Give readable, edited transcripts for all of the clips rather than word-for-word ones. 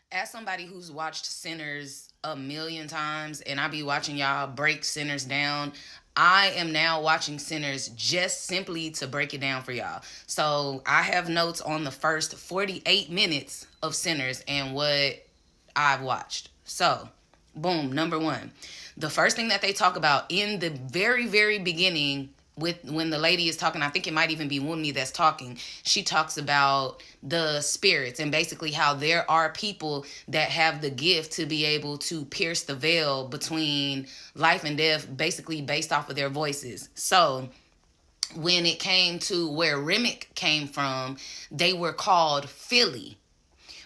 As somebody who's watched Sinners a million times and I be watching y'all break Sinners down, I am now watching Sinners just simply to break it down for y'all. So I have notes on the first 48 minutes of Sinners and what I've watched. So, boom, number one. The first thing that they talk about in the very, very beginning, with when the lady is talking, I think it might even be Wunmi that's talking. She talks about the spirits and basically how there are people that have the gift to be able to pierce the veil between life and death, basically based off of their voices. So when it came to where Remick came from, they were called Philly.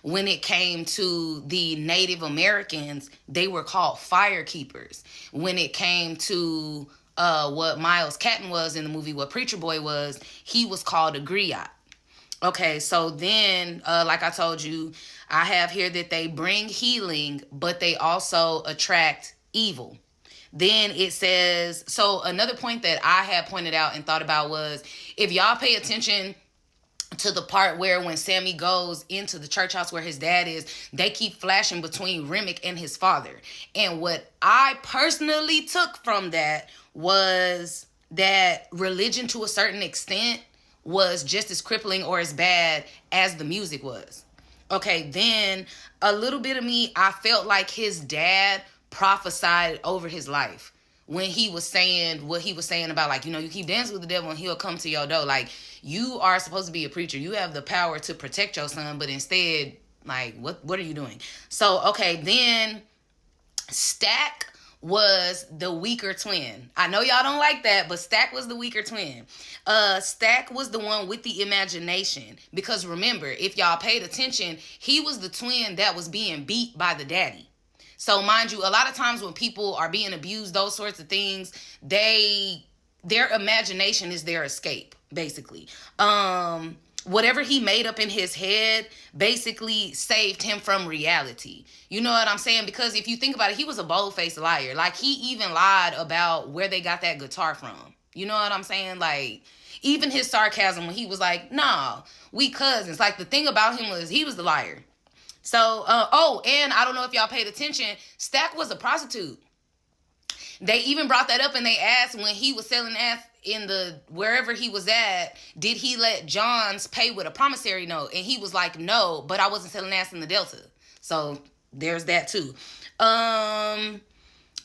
When it came to the Native Americans, they were called firekeepers. When it came to what Miles Catton was in the movie, what Preacher Boy was, he was called a griot. Okay, so then, like I told you, I have here that they bring healing, but they also attract evil. Then it says, so another point that I had pointed out and thought about was, if y'all pay attention to the part where when Sammy goes into the church house where his dad is, they keep flashing between Remick and his father. And what I personally took from that was that religion, to a certain extent, was just as crippling or as bad as the music was. Okay, then a little bit of me, I felt like his dad prophesied over his life when he was saying what he was saying about, like, you keep dancing with the devil and he'll come to your door. Like, you are supposed to be a preacher. You have the power to protect your son, but instead, like, what are you doing? So, okay, then Stack was the weaker twin. I know y'all don't like that, but Stack was the weaker twin. Stack was the one with the imagination. Because remember, if y'all paid attention, he was the twin that was being beat by the daddy. So mind you, a lot of times when people are being abused, those sorts of things, their imagination is their escape, basically. Whatever he made up in his head basically saved him from reality. You know what I'm saying? Because if you think about it, he was a bold-faced liar. Like, he even lied about where they got that guitar from. You know what I'm saying? Like, even his sarcasm when he was like, nah, we cousins. Like, the thing about him was he was the liar. So, and I don't know if y'all paid attention, Stack was a prostitute. They even brought that up and they asked when he was selling ass in the wherever he was at, did he let Johns pay with a promissory note? And he was like, no, but I wasn't selling ass in the Delta. So there's that too. Let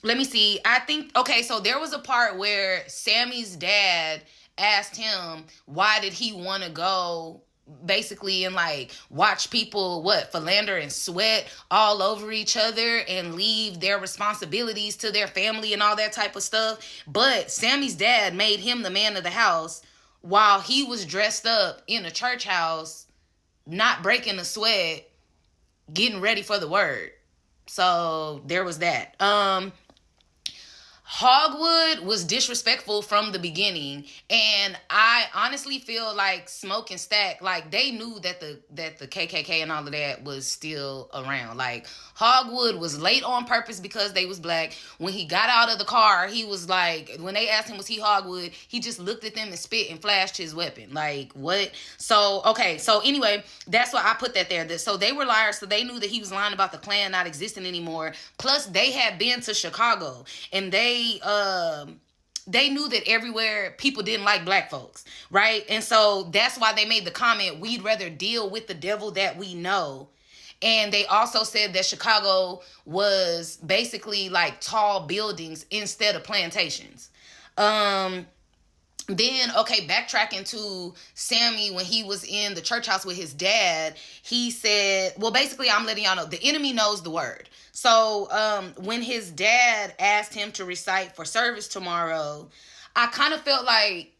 me see. I think, okay, so there was a part where Sammy's dad asked him why did he want to go basically and like watch people philander and sweat all over each other and leave their responsibilities to their family and all that type of stuff. But Sammy's dad made him the man of the house while he was dressed up in a church house, not breaking a sweat, getting ready for the word. So there was that. Hogwood was disrespectful from the beginning, and I honestly feel like Smoke and Stack, like, they knew that the KKK and all of that was still around. Like, Hogwood was late on purpose because they was black. When he got out of the car, he was like, when they asked him was he Hogwood, he just looked at them and spit and flashed his weapon. Like, what? So, okay, so anyway, that's why I put that there. So they were liars, so they knew that he was lying about the Klan not existing anymore. Plus, they had been to Chicago, and they knew that everywhere people didn't like black folks, right? And so that's why they made the comment, we'd rather deal with the devil that we know. And they also said that Chicago was basically like tall buildings instead of plantations. Then, okay, backtracking to Sammy when he was in the church house with his dad, he said, well, basically, I'm letting y'all know, the enemy knows the word. So when his dad asked him to recite for service tomorrow, I kind of felt like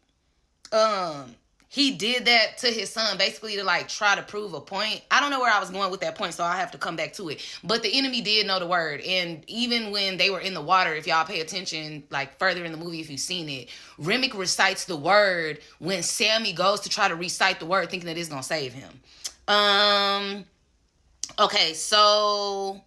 he did that to his son basically to like try to prove a point. I don't know where I was going with that point, so I have to come back to it. But the enemy did know the word. And even when they were in the water, if y'all pay attention, like further in the movie, if you've seen it, Remick recites the word when Sammy goes to try to recite the word thinking that it's going to save him. Okay, so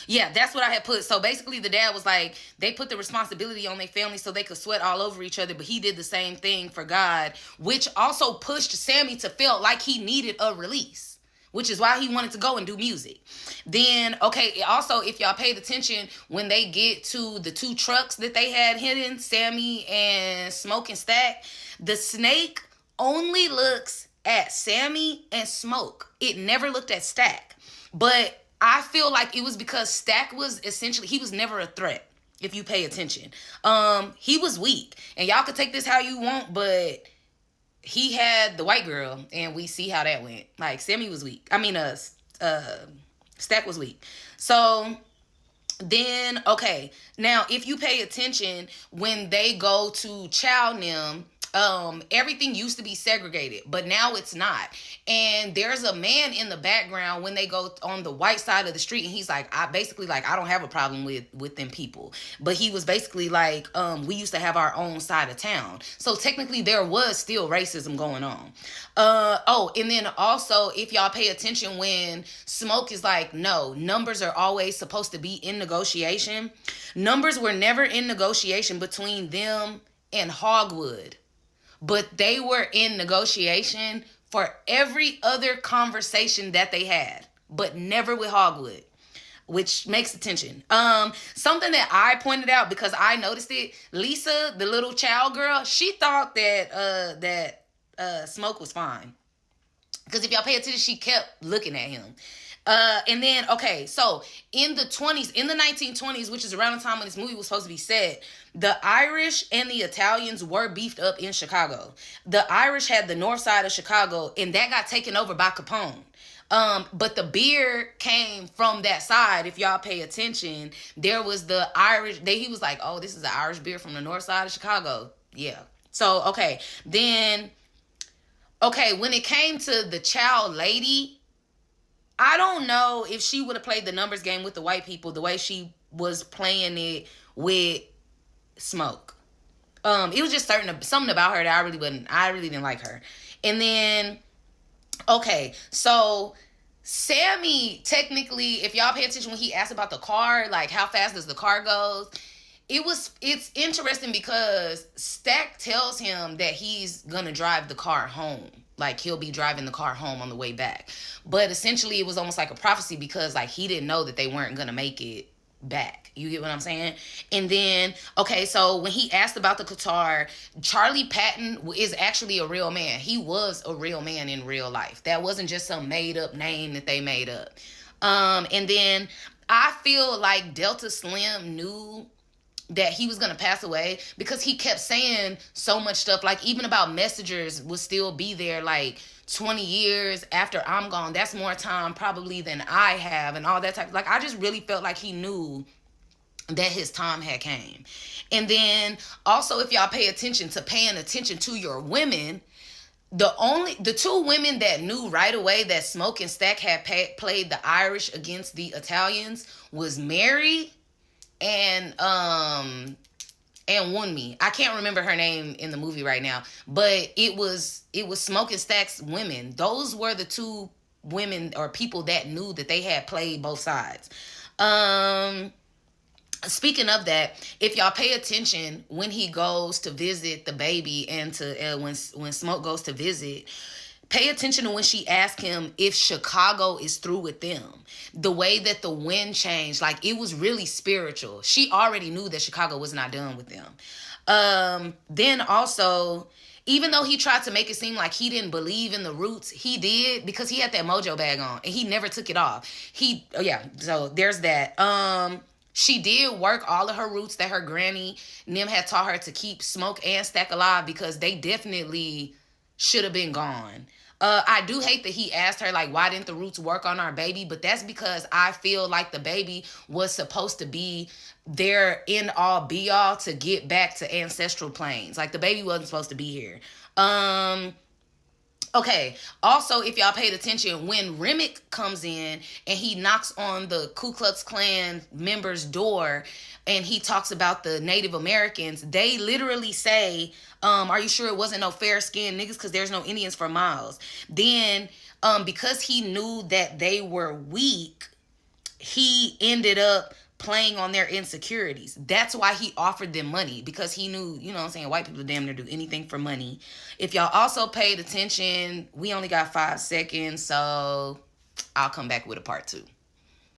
yeah, that's what I had put. So basically the dad was like, they put the responsibility on their family so they could sweat all over each other, but he did the same thing for God, which also pushed Sammy to feel like he needed a release, which is why he wanted to go and do music. Then, okay, also, if y'all paid attention, when they get to the two trucks that they had hidden, Sammy and Smoke and Stack, the snake only looks at Sammy and Smoke. It never looked at Stack. But I feel like it was because Stack was essentially, he was never a threat. If you pay attention, he was weak, and y'all could take this how you want, but he had the white girl, and we see how that went. Like, Sammy was weak. I mean, Stack was weak. So then, okay, now if you pay attention, when they go to Chow Nim, everything used to be segregated, but now it's not. And there's a man in the background when they go on the white side of the street, and he's like, I don't have a problem with them people. But he was basically like, we used to have our own side of town. So technically there was still racism going on. And then also, if y'all pay attention, when Smoke is like, no, numbers are always supposed to be in negotiation. Numbers were never in negotiation between them and Hogwood. But they were in negotiation for every other conversation that they had, but never with Hogwood, which makes attention. Something that I pointed out because I noticed it, Lisa, the little child girl, she thought that Smoke was fine. Because if y'all pay attention, she kept looking at him. And then, okay, so in the 1920s, which is around the time when this movie was supposed to be set, the Irish and the Italians were beefed up in Chicago. The Irish had the north side of Chicago, and that got taken over by Capone. But the beer came from that side. If y'all pay attention, there was the Irish, he was like, oh, this is an Irish beer from the north side of Chicago. Yeah. So, okay. Then, okay, when it came to the child lady, I don't know if she would have played the numbers game with the white people the way she was playing it with Smoke. It was just something about her that I really didn't like her. And then, okay, so Sammy, technically, if y'all pay attention when he asked about the car, like how fast does the car go, it's interesting because Stack tells him that he's gonna drive the car home. Like, he'll be driving the car home on the way back. But essentially, it was almost like a prophecy because, like, he didn't know that they weren't going to make it back. You get what I'm saying? And then, okay, so when he asked about the Qatar, Charlie Patton is actually a real man. He was a real man in real life. That wasn't just some made-up name that they made up. And then I feel like Delta Slim knew that he was going to pass away because he kept saying so much stuff, like even about messengers will still be there like 20 years after I'm gone. That's more time probably than I have and all that type. Like, I just really felt like he knew that his time had came. And then also, if y'all pay attention to your women, the two women that knew right away that Smoke and Stack had played the Irish against the Italians was Mary and Wunmi. I can't remember her name in the movie right now, but it was Smoke and Stack's women. Those were the two women or people that knew that they had played both sides. Speaking of that, if y'all pay attention when he goes to visit the baby and to when Smoke goes to visit, pay attention to when she asked him if Chicago is through with them. The way that the wind changed, like, it was really spiritual. She already knew that Chicago was not done with them. Then also, even though he tried to make it seem like he didn't believe in the roots, he did because he had that mojo bag on and he never took it off. So there's that. She did work all of her roots that her granny Nim had taught her to keep Smoke and Stack alive because they definitely should have been gone. I do hate that he asked her, like, why didn't the roots work on our baby? But that's because I feel like the baby was supposed to be their end all be all to get back to ancestral planes. Like, the baby wasn't supposed to be here. Okay, also, if y'all paid attention, when Remick comes in and he knocks on the Ku Klux Klan member's door and he talks about the Native Americans, they literally say, are you sure it wasn't no fair-skinned niggas because there's no Indians for miles? Then, because he knew that they were weak, he ended up playing on their insecurities. That's why he offered them money, because he knew, you know what I'm saying, white people damn near do anything for money. If y'all also paid attention, we only got 5 seconds, so I'll come back with a part 2.